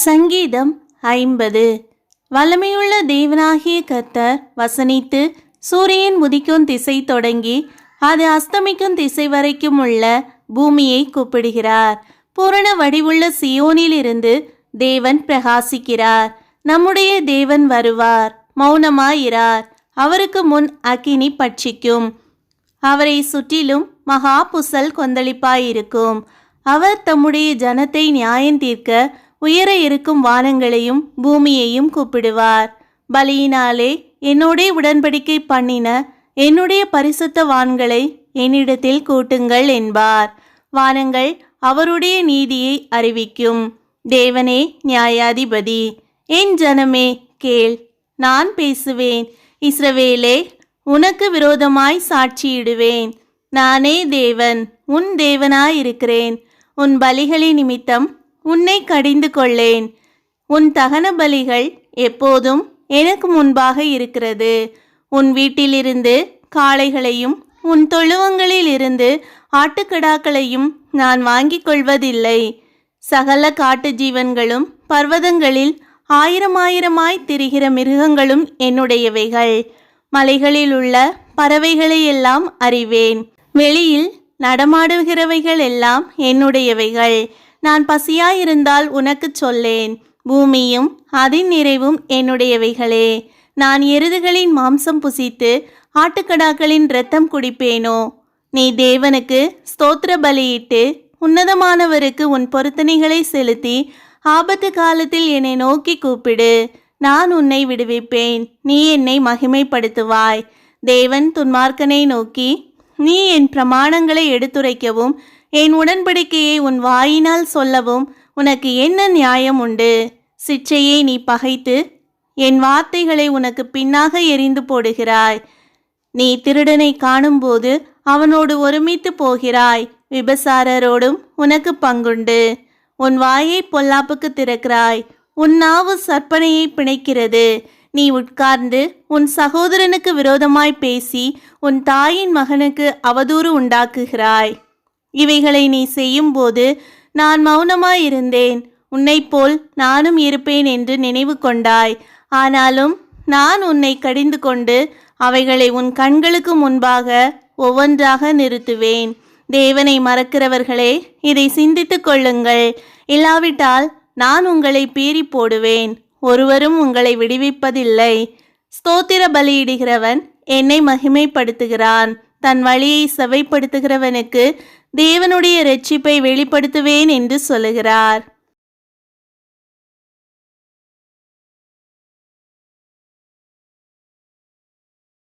சங்கீதம் 50. வல்லமையுள்ள தேவனாகிய கர்த்தர் வசனித்து சூரியன் உதிக்கும் திசை தொடங்கி அது அஸ்தமிக்கும் திசை வரைக்கும் உள்ள பூமியை கூப்பிடுகிறார். பூரண வடிவுள்ள சியோனிலிருந்து தேவன் பிரகாசிக்கிறார். நம்முடைய தேவன் வருவார், மௌனமாயிரார். அவருக்கு முன் அக்கினி பட்சிக்கும். அவரை சுற்றிலும் மகா புசல் கொந்தளிப்பாயிருக்கும். அவர் தம்முடைய ஜனத்தை நியாயம் தீர்க்க உயர இருக்கும் வானங்களையும் பூமியையும் கூப்பிடுவார். பலியினாலே என்னோடே உடன்படிக்கை பண்ணின என்னுடைய பரிசுத்தவான்களை என்னிடத்தில் கூட்டுங்கள் என்பார். வானங்கள் அவருடைய நீதியை அறிவிக்கும். தேவனே நியாயாதிபதி. என் ஜனமே கேள், நான் பேசுவேன். இஸ்ரவேலே, உனக்கு விரோதமாய் சாட்சியிடுவேன். நானே தேவன், உன் தேவனாயிருக்கிறேன். உன் பலிகளின் நிமித்தம் உன்னை கடிந்து கொள்ளேன். உன் தகன பலிகள் எப்போதும் எனக்கு முன்பாக இருக்கிறது. உன் வீட்டிலிருந்து காளைகளையும் உன் தொழுவங்களில் இருந்து ஆட்டுக்கடாக்களையும் நான் வாங்கிக் கொள்வதில்லை. சகல காட்டு ஜீவன்களும் பர்வதங்களில் ஆயிரமாயிரமாய் திரிகிற மிருகங்களும் என்னுடையவைகள். மலைகளில் உள்ள பறவைகளையெல்லாம் அறிவேன். வெளியில் நடமாடுகிறவைகள் எல்லாம் என்னுடையவைகள். நான் பசியாயிருந்தால் உனக்கு சொல்லேன். பூமியும் அதன் நிறைவும் என்னுடையவைகளே. நான் எருதுகளின் மாம்சம் புசித்து ஆட்டுக்கடாக்களின் இரத்தம் குடிப்பேனோ? நீ தேவனுக்கு ஸ்தோத்திர பலியிட்டு உன்னதமானவருக்கு உன் பொருத்தனைகளை செலுத்தி ஆபத்து காலத்தில் என்னை நோக்கி கூப்பிடு. நான் உன்னை விடுவிப்பேன். நீ என்னை மகிமைப்படுத்துவாய். தேவன் துன்மார்க்கனை நோக்கி, நீ என் பிரமாணங்களை எடுத்துரைக்கவும் என் உடன்படிக்கையை உன் வாயினால் சொல்லவும் உனக்கு என்ன நியாயம் உண்டு? சிற்றையை நீ பகைத்து என் வார்த்தைகளை உனக்கு பின்னாக எறிந்து போடுகிறாய். நீ திருடனை காணும்போது அவனோடு ஒருமித்து போகிறாய். விபசாரரோடும் உனக்கு பங்குண்டு. உன் வாயை பொல்லாப்புக்கு திறக்கிறாய். உன் நாவு சற்பனையை பிணைக்கிறது. நீ உட்கார்ந்து உன் சகோதரனுக்கு விரோதமாய் பேசி உன் தாயின் மகனுக்கு அவதூறு உண்டாக்குகிறாய். இவைகளை நீ செய்யும்போது நான் மௌனமாயிருந்தேன். உன்னைப்போல் நானும் இருப்பேன் என்று நினைவு கொண்டாய். ஆனாலும் நான் உன்னை கடிந்து கொண்டு அவைகளை உன் கண்களுக்கு முன்பாக ஒவ்வொன்றாக நிறுத்துவேன். தேவனை மறக்கிறவர்களே, இதை சிந்தித்து கொள்ளுங்கள். இல்லாவிட்டால் நான் உங்களை பீறி போடுவேன். ஒருவரும் உங்களை விடுவிப்பதில்லை. ஸ்தோத்திர பலியிடுகிறவன் என்னை மகிமைப்படுத்துகிறான். தன் வழியை செவைப்படுத்துகிறவனுக்கு தேவனுடைய இரட்சிப்பை வெளிப்படுத்துவேன் என்று சொல்லுகிறார்.